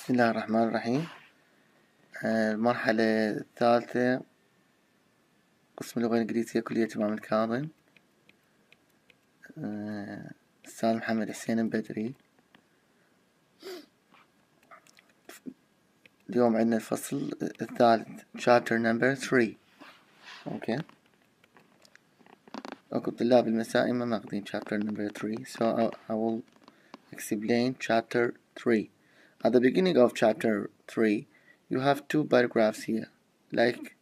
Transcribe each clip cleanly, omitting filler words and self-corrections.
بسم الله الرحمن الرحيم. المرحلة الثالثة قسم اللغة الإنجليزية كلية إمام الكاظم. الأستاذ محمد حسين البدري. اليوم عندنا الفصل الثالث chapter number 3. Okay. أكو طلاب المساء ما ماخذين chapter number 3, so I will explain chapter 3. At the beginning of chapter 3 you have two paragraphs here, like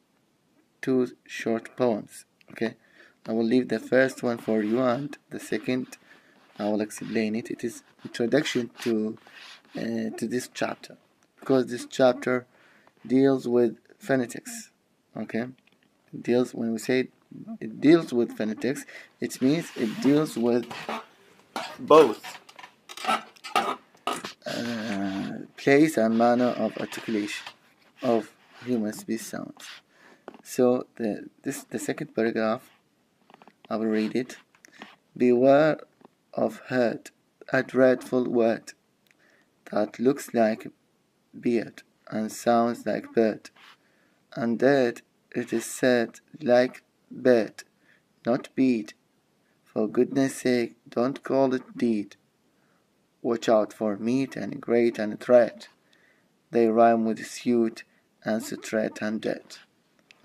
two short poems. Okay, I will leave the first one for you and the second I will explain it. It is introduction to this chapter, because this chapter deals with phonetics. Okay, when we say it deals with phonetics, it means it deals with both place and manner of articulation of human speech sounds. So the second paragraph, I will read it. Beware of hurt, a dreadful word that looks like beard and sounds like bird, and that it is said like bird, not bead. For goodness sake, don't call it deed. Watch out for meat and great and threat. They rhyme with suit and threat and debt.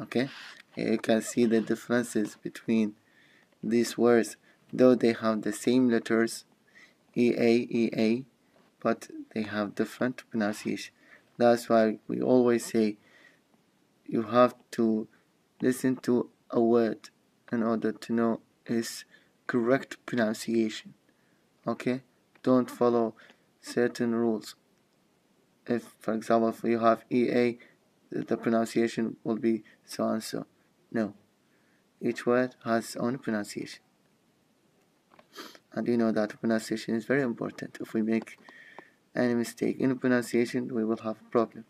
Okay, here you can see the differences between these words, though they have the same letters, EA, but they have different pronunciation. That's why we always say you have to listen to a word in order to know its correct pronunciation. Okay, don't follow certain rules. If, for example, if you have EA, the pronunciation will be so and so. No, each word has its own pronunciation, and you know that pronunciation is very important. If we make any mistake in pronunciation, we will have a problem,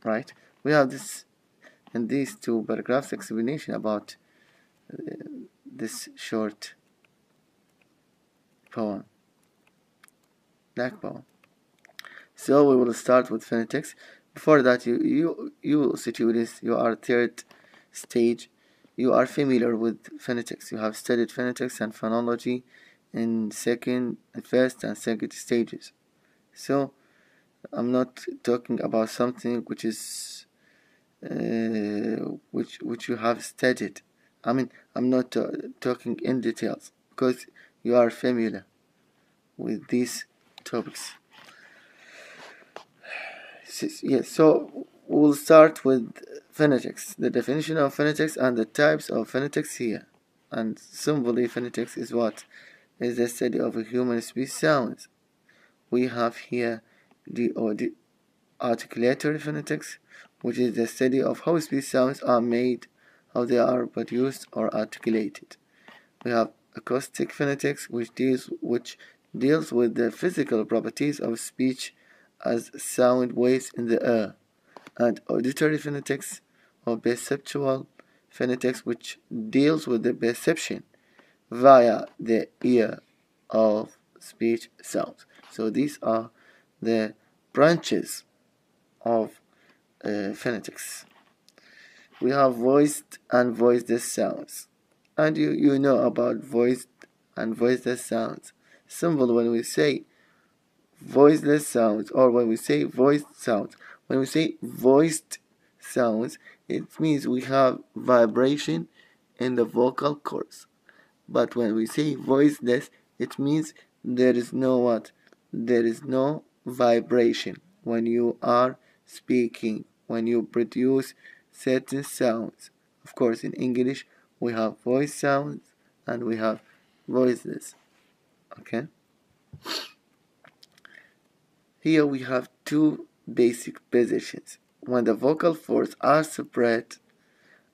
right? We have this in these two paragraphs explanation about this short poem, black poem. So we will start with phonetics. Before that, you students, you are third stage. You are familiar with phonetics. You have studied phonetics and phonology in first and second stages. So I'm not talking about something which is which you have studied. I mean, I'm not talking in details, because you are familiar with these topics. Yes, so we'll start with phonetics, the definition of phonetics and the types of phonetics here. And simply, phonetics is what? Is the study of a human speech sounds. We have here the articulatory phonetics, which is the study of how speech sounds are made, how they are produced or articulated. We have acoustic phonetics, which deals with the physical properties of speech as sound waves in the air, and auditory phonetics or perceptual phonetics, which deals with the perception via the ear of speech sounds. So these are the branches of phonetics. We have voiced and voiceless sounds, and you know about voiced and voiceless sounds. Simple when we say voiceless sounds or when we say voiced sounds. When we say voiced sounds, it means we have vibration in the vocal cords. But when we say voiceless, it means there is no what? There is no vibration when you are speaking, when you produce certain sounds. Of course, in English, we have voice sounds and we have voiceless. Okay? Here we have two basic positions. When the vocal folds are spread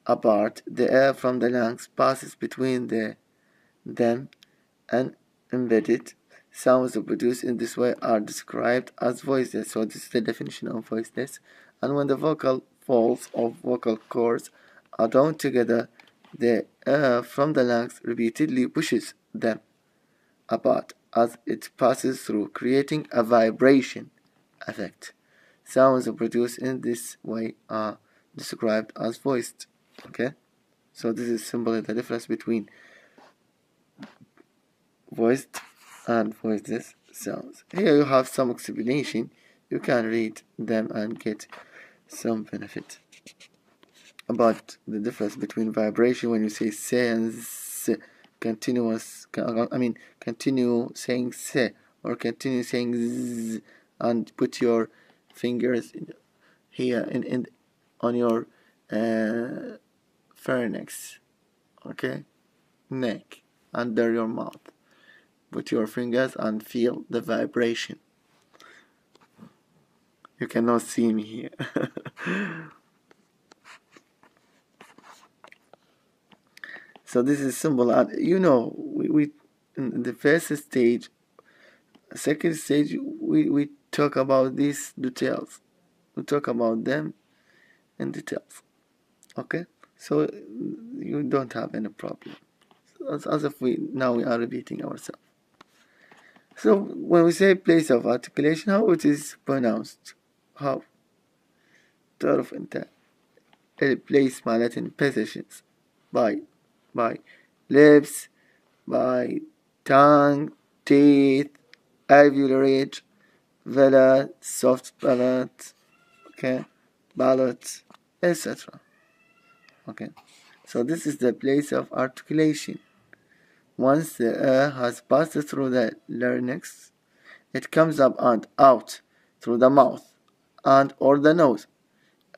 apart, the air from the lungs passes between them, and embedded sounds produced in this way are described as voiceless. So this is the definition of voiceless. And when the vocal folds of vocal cords are drawn together, the air from the lungs repeatedly pushes them apart as it passes through, creating a vibration effect. sounds produced in this way are described as voiced. Okay, so this is simply the difference between voiced and voiceless sounds. Here you have some explanation. You can read them and get some benefit about the difference between vibration when you say se and z, continue saying se or continue saying z, and put your fingers here in on your pharynx, okay, neck, under your mouth. Put your fingers and feel the vibration. You cannot see me here. So this is simple, and we in the first stage, second stage, we talk about these details. We talk about them in details. Okay, so you don't have any problem. As if we are repeating ourselves. So when we say place of articulation, how it is pronounced? How? تعرف انت place معناته positions by lips, by tongue, teeth, alveolar ridge, velar, soft palate, okay, palate, etc. Okay, so this is the place of articulation. Once the air has passed through the larynx, it comes up and out through the mouth and or the nose.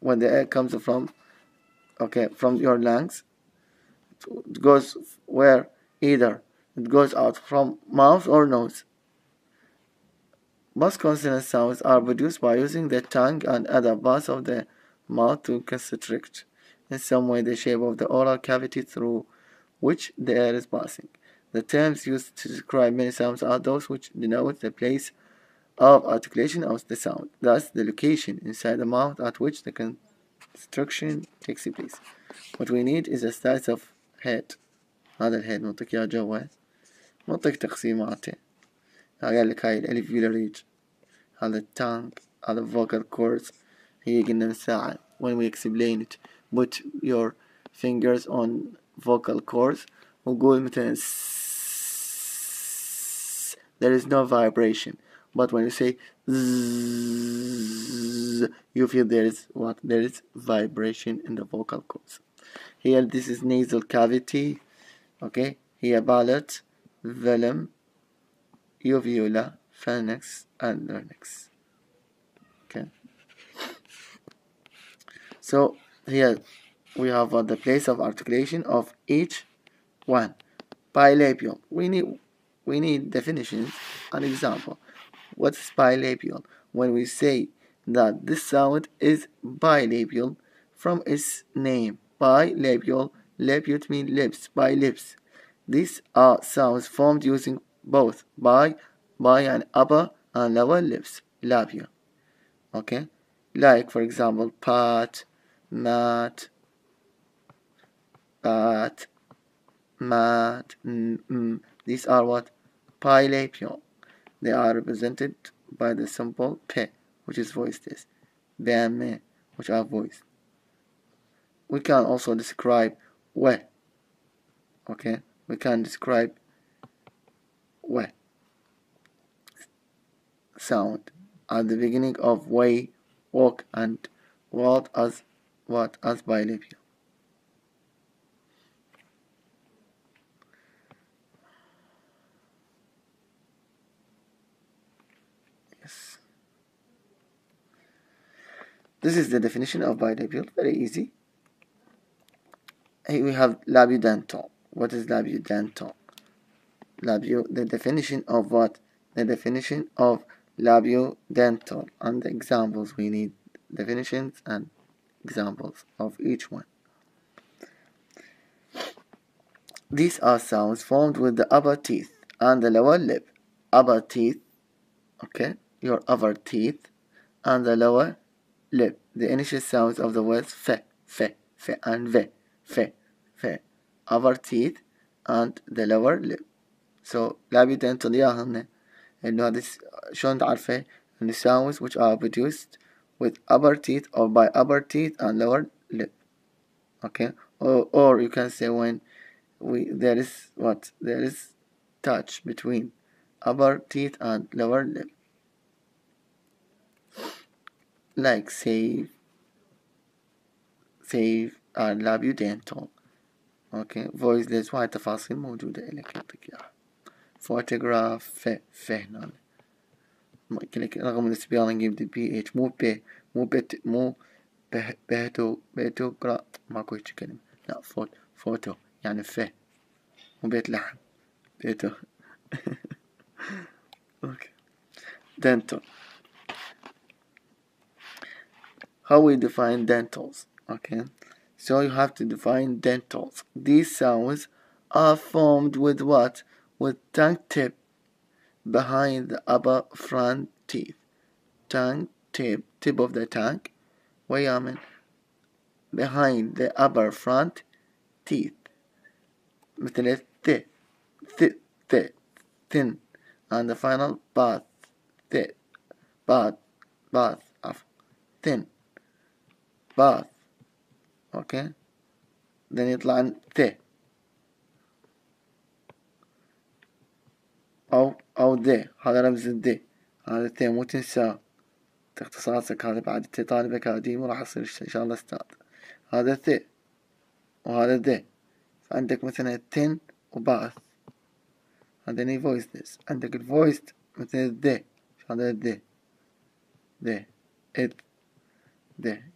When the air comes from your lungs, it goes where? Either it goes out from mouth or nose. Most consonant sounds are produced by using the tongue and other parts of the mouth to constrict in some way the shape of the oral cavity through which the air is passing. The terms used to describe many sounds are those which denote the place of articulation of the sound, thus the location inside the mouth at which the constriction takes place. What we need is a size of head. هذا الهيد منطق يا جواز، منطق تقسيماته. قال لك هاي الالفيولار ريج، هذا التانك، هذا vocal cords. هي قلنا من ساعة when we explain it. Put your fingers on vocal cords وقول مثلا there is no vibration, but when you say you feel there is vibration in the vocal cords. Here this is nasal cavity, okay, here palate, velum, uvula, pharynx and larynx. Okay, so here we have the place of articulation of each one. Bilabial. We need definitions and example. What's bilabial? When we say that this sound is bilabial from its name. Bilabial, labial means lips, by lips. These are sounds formed using both by and upper and lower lips, labia. Okay, like for example, pat, mat, pat, mat, these are what? Bilabial. They are represented by the symbol P, which is voiceless, BM, which are voiced. We can also describe we. Okay, we can describe we sound at the beginning of way, walk, and what as bilabial. Yes. This is the definition of bilabial. Very easy. Here we have labiodental. What is labiodental? The definition of what? The definition of labiodental and the examples. We need definitions and examples of each one. These are sounds formed with the upper teeth and the lower lip. Upper teeth, okay, your upper teeth and the lower lip. The initial sounds of the words fe, and ve, fe. Upper teeth and the lower lip. So labiodental يا هن إنه هذا شلون تعرفه؟ إن sounds which are produced with upper teeth or by upper teeth and lower lip. Okay, or you can say when there is touch between upper teeth and lower lip, like save and labiodentال. اوكي voiceless وهاي التفاصيل موجودة لك يعطيك اياها. photograph ف هنا رغم السبيلنج يبدأ بي اتش مو ب مو بت مو بهتو ماكو هيك كلمة، لا فوتو يعني ف مو بيت لحم بيتو. اوكي dental. How we define dentals? Okay, so you have to define dentals. These sounds are formed with what? With tongue tip behind the upper front teeth. Tongue tip of the tongue ويعمل behind the upper front teeth مثل th thin and the final bath th bath thin bath. okay then يطلع th أو ذي، هذا رمز الذي، هذا ثي مو تنساه، اختصاصك هذا بعد انت طالب أكاديمي وراح يصير إن شاء الله أستاذ. هذا ثي وهذا ذي، فعندك مثلا تن وباث، هذا voiceless. عندك الفويست مثل ذي، هذا ذي ذي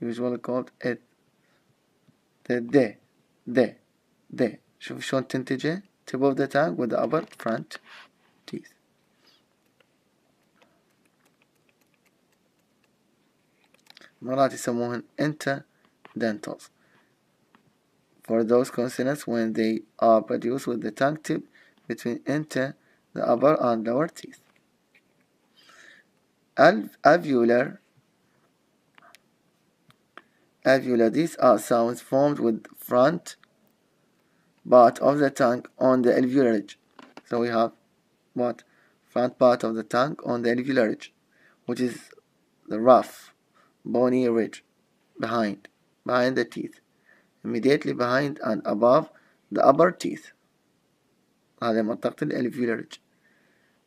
usually called it ذي. شوف شلون تنتجه tip of the tongue with the upper front teeth. مرات يسموهن interdentals for those consonants when they are produced with the tongue tip between the upper and lower teeth. Alveolar. These are sounds formed with front part of the tongue on the alveolar ridge. So we have what? Front part of the tongue on the alveolar ridge, which is the rough, bony ridge behind the teeth, immediately behind and above the upper teeth. هذا منطقة الالveolar ridge.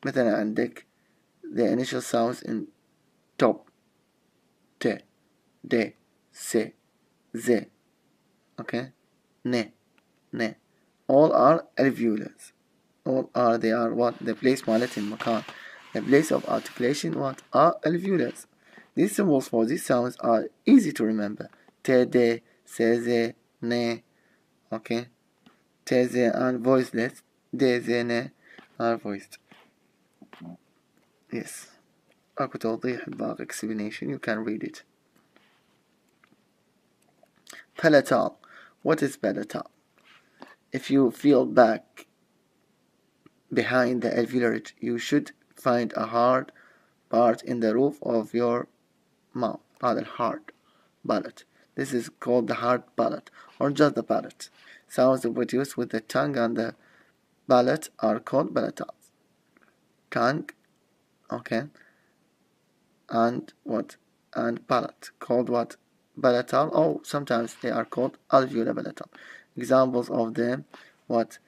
مثلا عندك the initial sounds in top ت د س ز. okay ne all are alveolars. They are what? The place مالت المكان. The place of articulation what? Are alveolars. These symbols for these sounds are easy to remember. T, D, C, Z, ne. Okay. T, Z and voiceless. D, Z, ne are voiced. Yes. أكو توضيح الباقي explanation. You can read it. Palatal. What is palatal? If you feel back behind the alveolar ridge, you should find a hard part in the roof of your mouth. هذا hard palate. This is called the hard palate or just the palate. Sounds produced with the tongue and the palate are called palatals. Tongue, okay, and what? And palate called what? Palatal, or sometimes they are called alveolar palatal. Examples of them, what?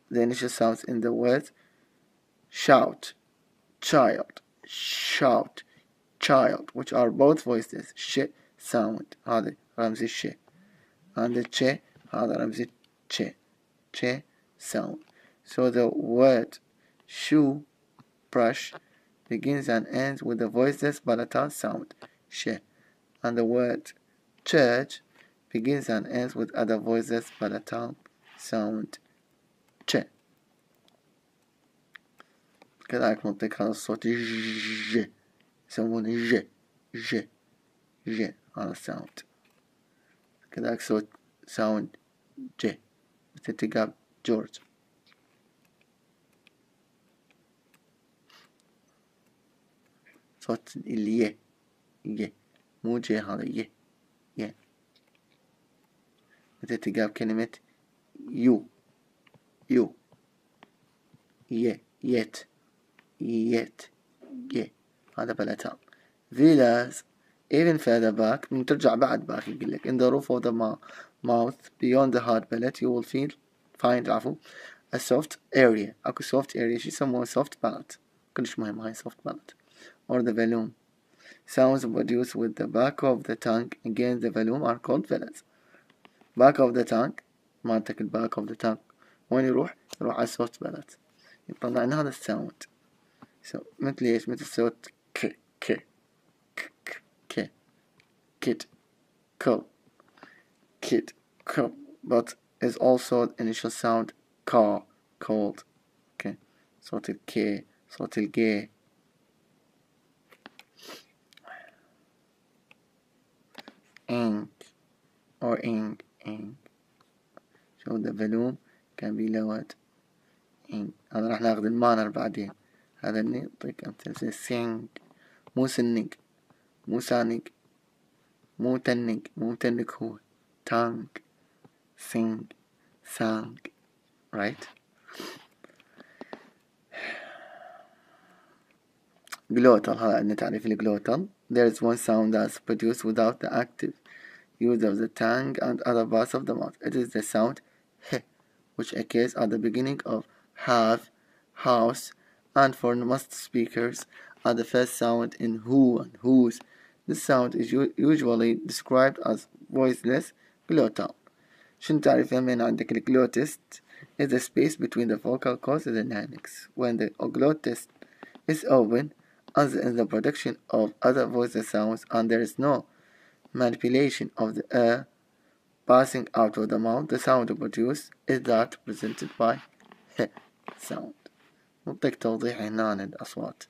The initial sounds in the words shout, child, shout, child, which are both voices. ش sound هذا رمز الش and the ch هذا رمز ch sound. So the word shoe, brush, begins and ends with the voiceless palatal sound sh, and the word church begins and ends with other voiceless palatal sound ch. كذلك منطق هذا الصوت ج يسمونه ج هذا الساوند. كذلك صوت ساوند ج مثل تقاب جورج. صوت اللي ي مو ج هذا ي مثل تقاب كلمة يو يت ي هذا بلاتال. Villas even further back بترجع بعد باك يقول لك in the roof of the mouth beyond the hard palate you will find عفوا a soft area اكو soft area شو يسموها soft palate كلش مهم هاي soft palate or the velum sounds produced with the back of the tongue against the velum are called velas back of the tongue مالتك ال back of the tongue وين يروح على soft palate يطلع لنا هذا الساوند مثل ايش مثل صوت ك ك ك kid co kid co but is also the initial sound car cold okay صوت الك صوت الج ink or ink so the volume can be lowered ink هذا راح ناخذ المانر بعدين هذا اللي نعطيك أمثلة sing مو سنق مو سانق مو تنق هو tongue sing sang right glottal هذا عندنا تعريف الجلوتال there is one sound that's produced without the active use of the tongue and other parts of the mouth it is the sound h which occurs at the beginning of have house and for most speakers are the first sound in who and whose this sound is usually described as voiceless glottal شنو تعرفها من عندك الجلوتست is the space between the vocal cords and the larynx when the glottist is open as in the production of other voiceless sounds and there is no manipulation of the air passing out of the mouth the sound produced is that presented by h sound نعطيك توضيح هنا عن الأصوات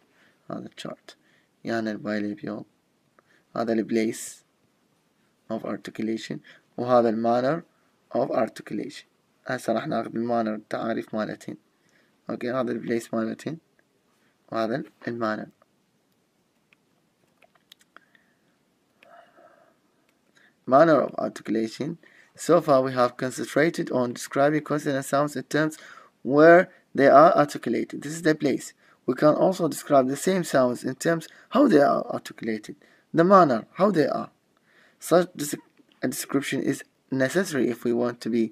هذا الشارت يعني البايليبيال هذا البليس of articulation وهذا المانر of articulation هسه راح ناخذ المانر التعاريف مالتين اوكي هذا البليس مالتين وهذا المانر manner of articulation so far we have concentrated on describing consonant sounds in terms where they are articulated this is the place we can also describe the same sounds in terms how they are articulated the manner how they are such a description is necessary if we want to be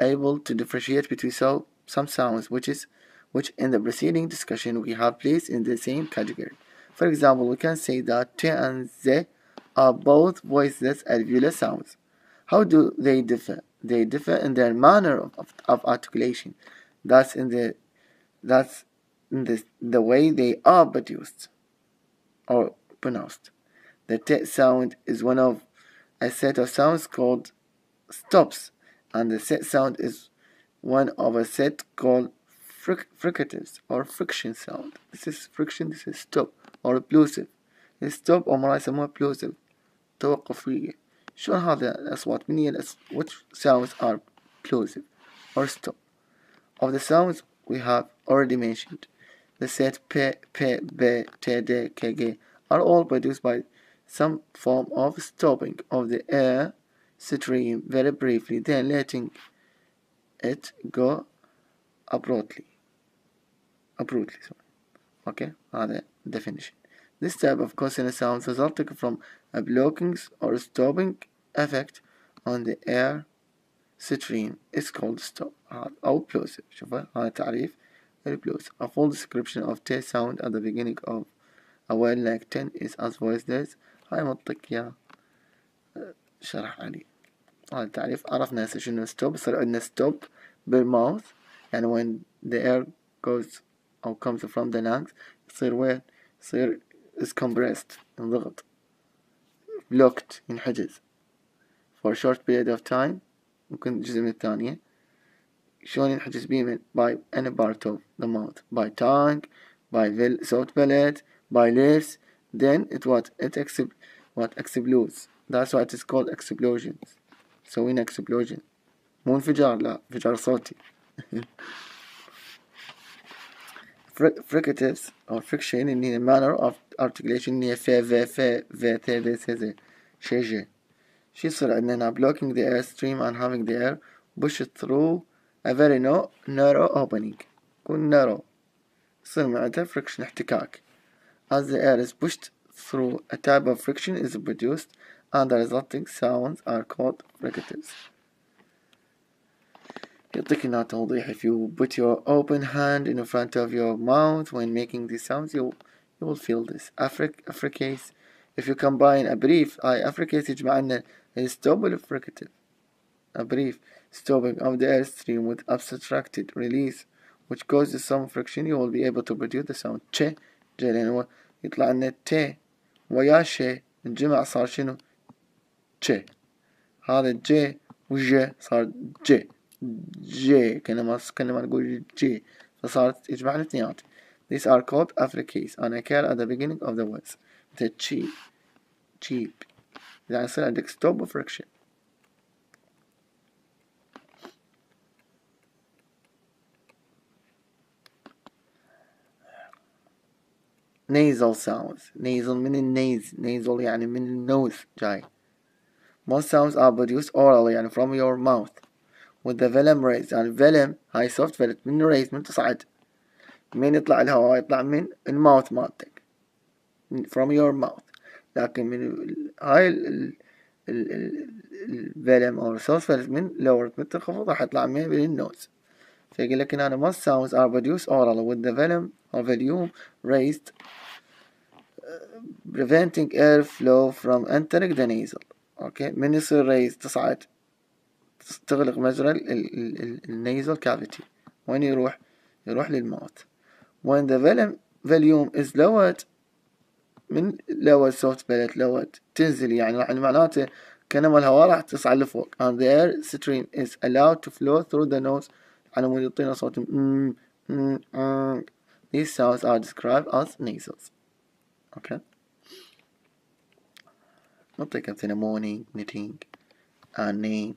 able to differentiate between some sounds which in the preceding discussion we have placed in the same category. For example, we can say that t and z are both voiceless alveolar sounds. How do they differ? They differ in their manner of articulation. That's in the way they are produced or pronounced. The t sound is one of a set of sounds called stops, and the z sound is one of a set called fricatives or friction sound. This is friction, this is stop or plosive. stop أو مرة يسموها plosive توقفية. شلون هذا الأصوات من هي which sounds are plosive or stop? Of the sounds we have already mentioned, the set p, p, b, t, d, k, g are all produced by some form of stopping of the air stream very briefly, then letting it go abruptly. Okay, هذا definition. This type of consonant sounds resulting from a blocking or stopping effect on the air stream is called stop أو plosive. شوفوا هذا تعريف plosive. A full description of T sound at the beginning of a word like 10 is as voiceless. هاي منطق يا شرح عليه. هذا التعريف عرفنا هسه شنو stop. صار عندنا stop بالmouth يعني when the air goes أو comes from the lungs يصير وين؟ يصير is compressed ينضغط blocked ينحجز for a short period of time ممكن جزء من الثانية شلون ينحجز بيه من by any part of the mouth by tongue by throat palate by lips then it explodes that's why it is called explosions so in explosion مو انفجار لا انفجار صوتي fricatives or friction in the manner of articulation هي في th شي شو يصير عندنا blocking the air stream and having the air pushed through a very narrow opening يكون narrow يصير معناتها friction احتكاك as the air is pushed through a type of friction is produced, and the resulting sounds are called fricatives. يعطيك هنا توضيح. If you put your open hand in front of your mouth when making these sounds, you will feel this. Affricase. If you combine a brief affricase يجمع لنا stop والfricative. A brief stopping of the airstream with abstracted release which causes some friction, you will be able to produce the sound ch. لأن هو يطلع لنا ت ويا ش الجمع صار شنو؟ ch. هذا ج وج صار ج. ج كأنما نقول ج فصارت يجمع الاثنين. These are called affricates and occur at the beginning of the words. مثل cheap cheap يعني يصير عندك stop و friction. nasal sounds. nasal من النيز. nasal يعني من النوز جاي. most sounds are produced orally يعني from your mouth with the venom raised. يعني venom هاي soft velvet من raised من تصعد. من يطلع الهواء يطلع من الماوث مالتك from your mouth. لكن من هاي الفيلم أو soft velvet من lower من تنخفض راح يطلع من النوز. فيقول لك هنا most sounds are produced orally with the venom or volume raised preventing air flow from entering the nasal. اوكي من يصير raised تصعد تغلق مجرى النيزل cavity. وين يروح للماوث. when the volume is lowered من lowered soft palate lowered تنزل يعني معناته كأنما الهواء راح تصعد لفوق and the air stream is allowed to flow through the nose على مود يعطينا صوت these sounds are described as nasals. okay نعطيك أمثلة morning knitting and name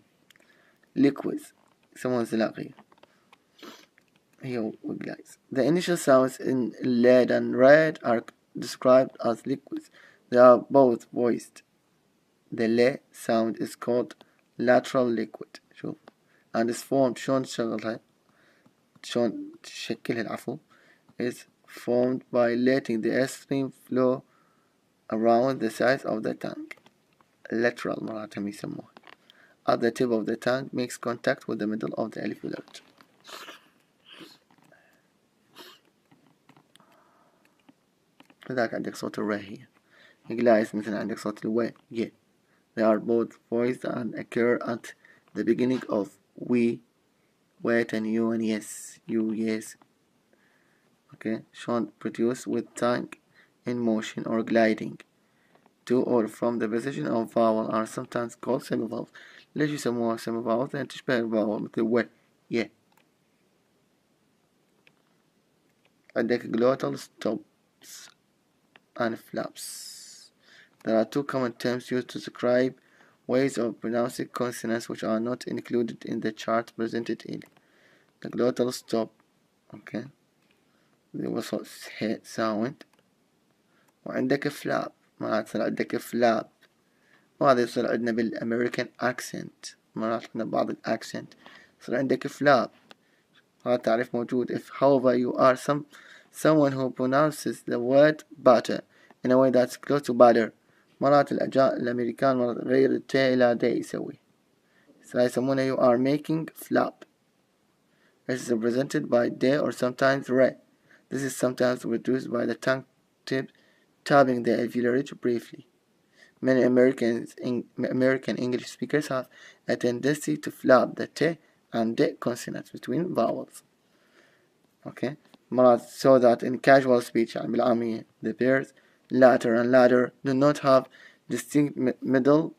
liquids يسمونها زلاقية here guys. The initial sounds in lead and red are described as liquids. They are both voiced. The le sound is called lateral liquid. شوف and is formed شلون تشغلها شلون تشكلها العفو is formed by letting the airstream flow around the sides of the tank. Lateral مراتهم يسموها. At the tip of the tank makes contact with the middle of the alveolar. لذلك عندك صوت الر هي. Guys مثلا عندك صوت الو ي. They are both voiced and occur at the beginning of we, wait and you and yes, you, yes. Okay, shown produced with tank in motion or gliding to or from the position of vowel are sometimes called semivowels. ليش يسموها semivowels؟ لأن تشبه الفاول مثل و ي. عندك glottal stops and flaps. There are two common terms used to describe ways of pronouncing consonants which are not included in the chart presented here. The glottal stop, okay, اللي هو صوت sound. وعندك flap مرات يصير عندك flap وهذا يصير عندنا بالأمريكان accent مرات عندنا بعض الأكسنت يصير عندك flap. هذا تعريف موجود. If however you are someone who pronounces the word butter in a way that's close to butter مرات الأمريكان مرات غير الت إلى د يسوي يسمونه you are making flap. This is represented by d or sometimes re. This is sometimes reduced by the tongue tip tapping the alveolar ridge briefly. Many American English speakers have a tendency to flap the t and d consonants between vowels. Okay, مرات so that in casual speech يعني بالعامية the pairs latter and ladder do not have distinct middle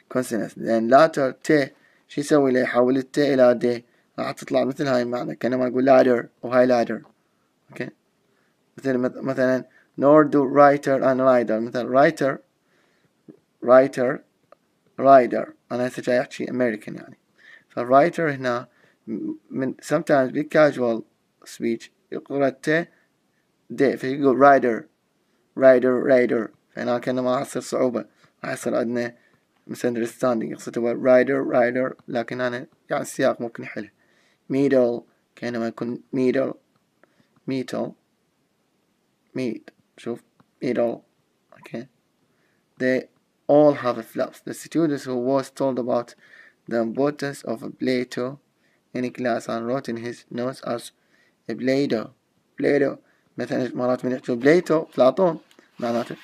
consonants. لأن latter ت شو يسوي له يحول الت إلى د راح تطلع مثل هاي المعنى كأنما نقول ladder وهاي ladder. okay مثلا nor do writer and rider. مثلا writer rider أنا هسه جاي أحكي American يعني فالwriter هنا من sometimes be casual speech يقرأ الت د فيقول rider فهنا كأنما راح يصير صعوبة راح يصير عندنا misunderstanding يقصد هو rider لكن أنا يعني السياق ممكن يحله. middle كأنما يكون meet شوف middle Okay, they all have flaps. The student who was told about the importance of Plato in class and wrote in his notes as بلايدو مثلا مرات من يحكوا بلايتو أفلاطون معناته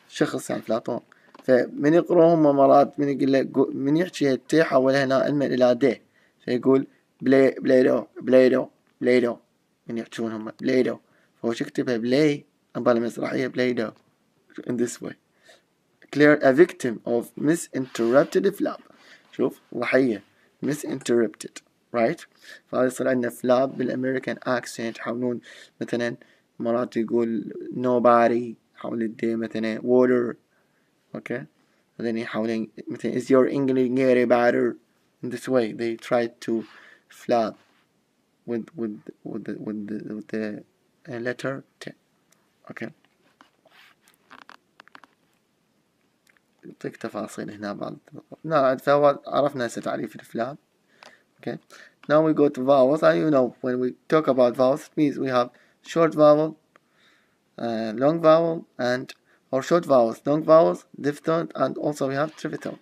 شخص يعني أفلاطون فمن يقرأ هم مرات من يقول له من يحكي التي حول هنا علما إلى د فيقول بلايدو من يحكون هم بلايدو فهو شو يكتبها بلاي أبغى المسرحية بلايدو in this way clear a victim of misinterpreted flap شوف ضحية misinterpreted right فهذا يصير عندنا flap بالأمريكان accent يحاولون مثلا مرات يقول nobody حول الدي مثلا water okay بعدين يحاولون مثلا is your English getting better in this way they try to flap with the letter T okay يعطيك تفاصيل هنا بعض فهو عرفنا هسه تعريف الفلاب okay now we go to vowels and you know when we talk about vowels it means we have short vowel long vowel and or short vowels long vowels diphthong and also we have triphthong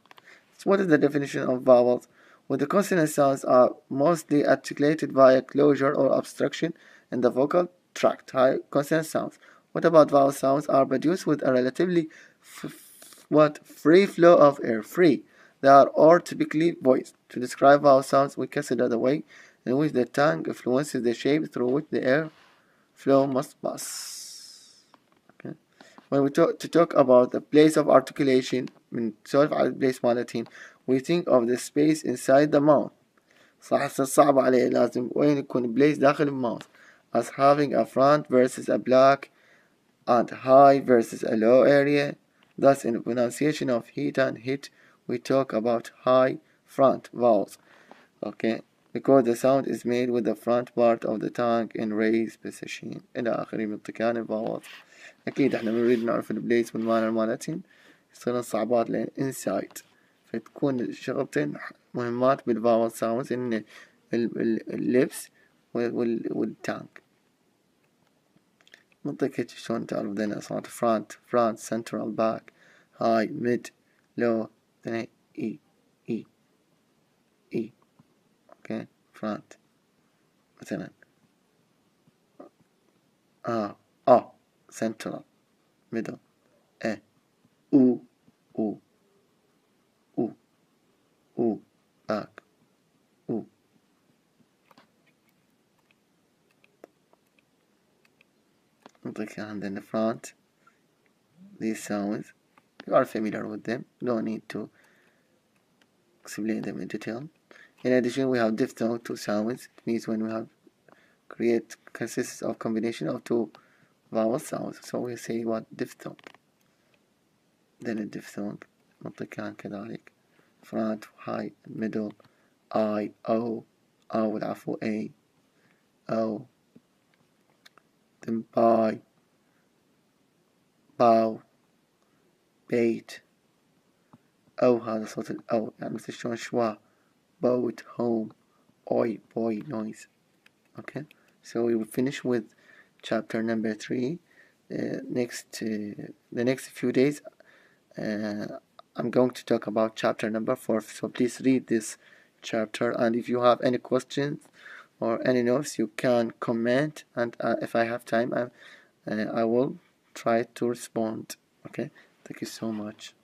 so what is the definition of vowels when the consonant sounds are mostly articulated via closure or obstruction in the vocal tract high consonant sounds what about vowel sounds are produced with a relatively free flow of air free they are all typically voiced to describe vowel sounds we consider the way in which the tongue influences the shape through which the air flow must pass okay. when we talk about the place of articulation من نسولف على البليس مالتين we think of the space inside the mouth صح صعب عليه لازم وين يكون place داخل المouth as having a front versus a back and high versus a low area thus in pronunciation of heat and hit we talk about high front vowels okay because the sound is made with the front part of the tongue in raised position إلى آخره من تكان الفاوز أكيد إحنا بنريد نعرف البليس والمانر مالتين يصيرن صعبات لين inside فتكون الشغلتين مهمات بالفاول ساوندز إن اللبس والتانج نعطيك هيك شلون تعرف ذين أصوات front central back high mid low then E okay front مثلا central middle oo back نعطيك عندنا front these sounds you are familiar with them don't need to explain them in detail in addition we have diphthong two sounds it means when we have consists of combination of two vowel sounds so we say what diphthong then a diphthong نعطيك كذلك front high middle I O والعفو A O then by bow bait أو هذا صوت الأو يعني مثل شلون شوا boat home oi boy noise okay so we will finish with chapter number 3 the next few days I'm going to talk about chapter number 4 so please read this chapter and if you have any questions or any notes you can comment and if I have time I will try to respond okay thank you so much